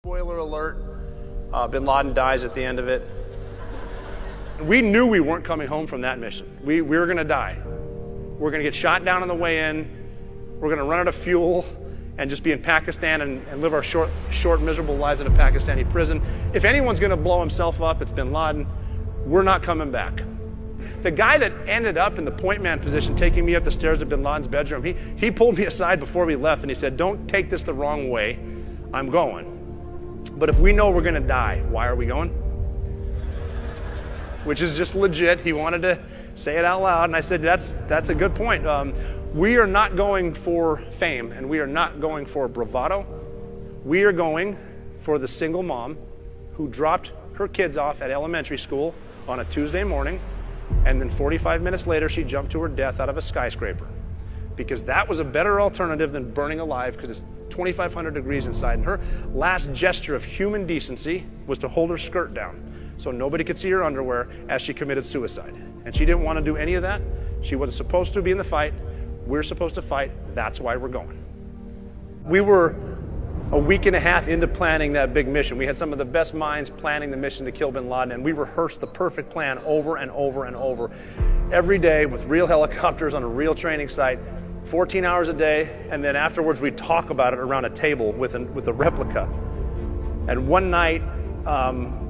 Spoiler alert, Bin Laden dies at the end of it. We knew we weren't coming home from that mission. We were going to die. We're going to get shot down on the way in. We're going to run out of fuel and just be in Pakistan and live our short, miserable lives in a Pakistani prison. If anyone's going to blow himself up, it's Bin Laden. We're not coming back. The guy that ended up in the point man position taking me up the stairs to Bin Laden's bedroom, he pulled me aside before we left and he said, "Don't take this the wrong way. I'm going. But if we know we're going to die, why are we going?" Which is just legit. He wanted to say it out loud, and I said, that's a good point. We are not going for fame, and we are not going for bravado. We are going for the single mom who dropped her kids off at elementary school on a Tuesday morning, and then 45 minutes later, she jumped to her death out of a skyscraper. Because that was a better alternative than burning alive, because it's 2,500 degrees inside. And her last gesture of human decency was to hold her skirt down so nobody could see her underwear as she committed suicide. And she didn't want to do any of that. She wasn't supposed to be in the fight. We're supposed to fight. That's why we're going. We were a week and a half into planning that big mission. We had some of the best minds planning the mission to kill Bin Laden, and we rehearsed the perfect plan over and over and over every day with real helicopters on a real training site, 14 hours a day, and then afterwards we talk about it around a table with a replica. And one night,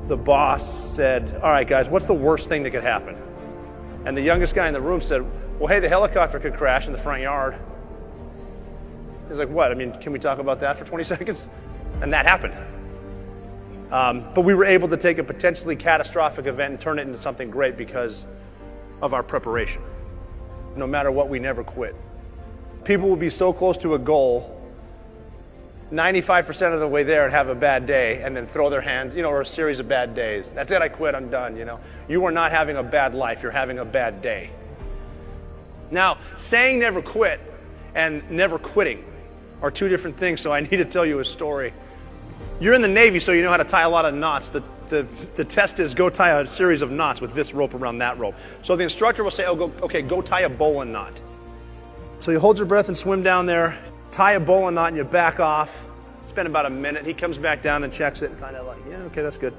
the boss said, "All right, guys, what's the worst thing that could happen?" And the youngest guy in the room said, "Well, hey, the helicopter could crash in the front yard." He's like, "What? I mean, can we talk about that for 20 seconds? And that happened. But we were able to take a potentially catastrophic event and turn it into something great because of our preparation. No matter what, we never quit. People will be so close to a goal, 95% of the way there, and have a bad day and then throw their hands, or a series of bad days. That's it, I quit, I'm done, You are not having a bad life, you're having a bad day. Now, saying never quit and never quitting are two different things, so I need to tell you a story. You're in the Navy, so you know how to tie a lot of knots. The test is go tie a series of knots with this rope around that rope. So the instructor will say, go tie a bowline knot. So you hold your breath and swim down there, tie a bowline knot, and you back off. Spend about a minute. He comes back down and checks it and kind of like, yeah, okay, that's good.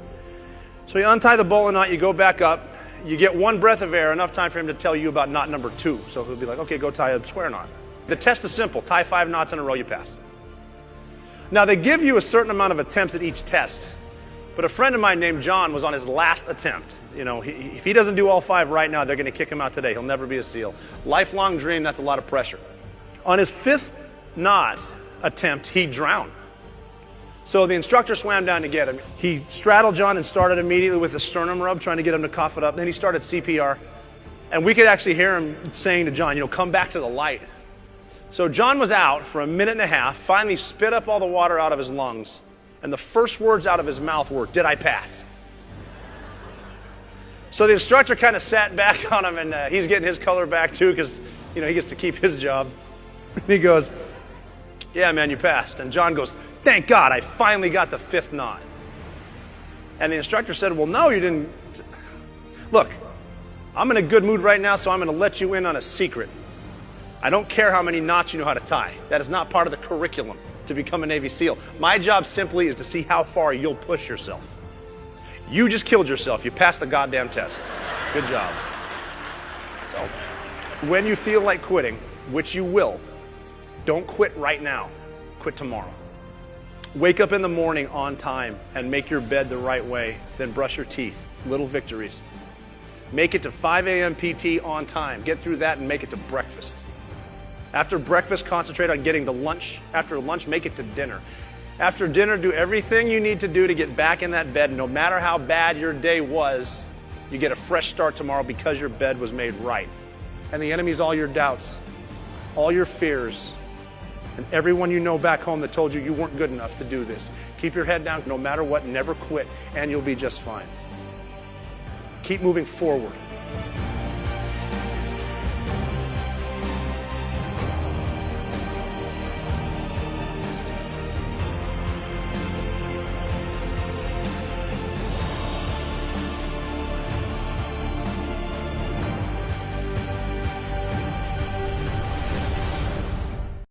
So you untie the bowline knot, you go back up, you get one breath of air, enough time for him to tell you about knot number 2. So he'll be like, okay, go tie a square knot. The test is simple. Tie 5 knots in a row, you pass. Now, they give you a certain amount of attempts at each test, but a friend of mine named John was on his last attempt. If he doesn't do all 5 right now, they're going to kick him out today. He'll never be a SEAL. Lifelong dream, that's a lot of pressure. On his 5th knot attempt, he drowned. So the instructor swam down to get him. He straddled John and started immediately with a sternum rub, trying to get him to cough it up. Then he started CPR, and we could actually hear him saying to John, come back to the light. So John was out for a minute and a half, finally spit up all the water out of his lungs, and the first words out of his mouth were, "Did I pass?" So the instructor kind of sat back on him, and he's getting his color back too, because he gets to keep his job. He goes, "Yeah, man, you passed." And John goes, "Thank God, I finally got the 5th knot." And the instructor said, "Well, no, you didn't. Look, I'm in a good mood right now, so I'm going to let you in on a secret. I don't care how many knots you know how to tie. That is not part of the curriculum to become a Navy SEAL. My job simply is to see how far you'll push yourself. You just killed yourself. You passed the goddamn tests. Good job." So, when you feel like quitting, which you will, don't quit right now. Quit tomorrow. Wake up in the morning on time and make your bed the right way, then brush your teeth. Little victories. Make it to 5 a.m. PT on time. Get through that and make it to breakfast. After breakfast, concentrate on getting to lunch. After lunch, make it to dinner. After dinner, do everything you need to do to get back in that bed. No matter how bad your day was, you get a fresh start tomorrow because your bed was made right. And the enemy's all your doubts, all your fears, and everyone you know back home that told you weren't good enough to do this. Keep your head down no matter what, never quit, and you'll be just fine. Keep moving forward.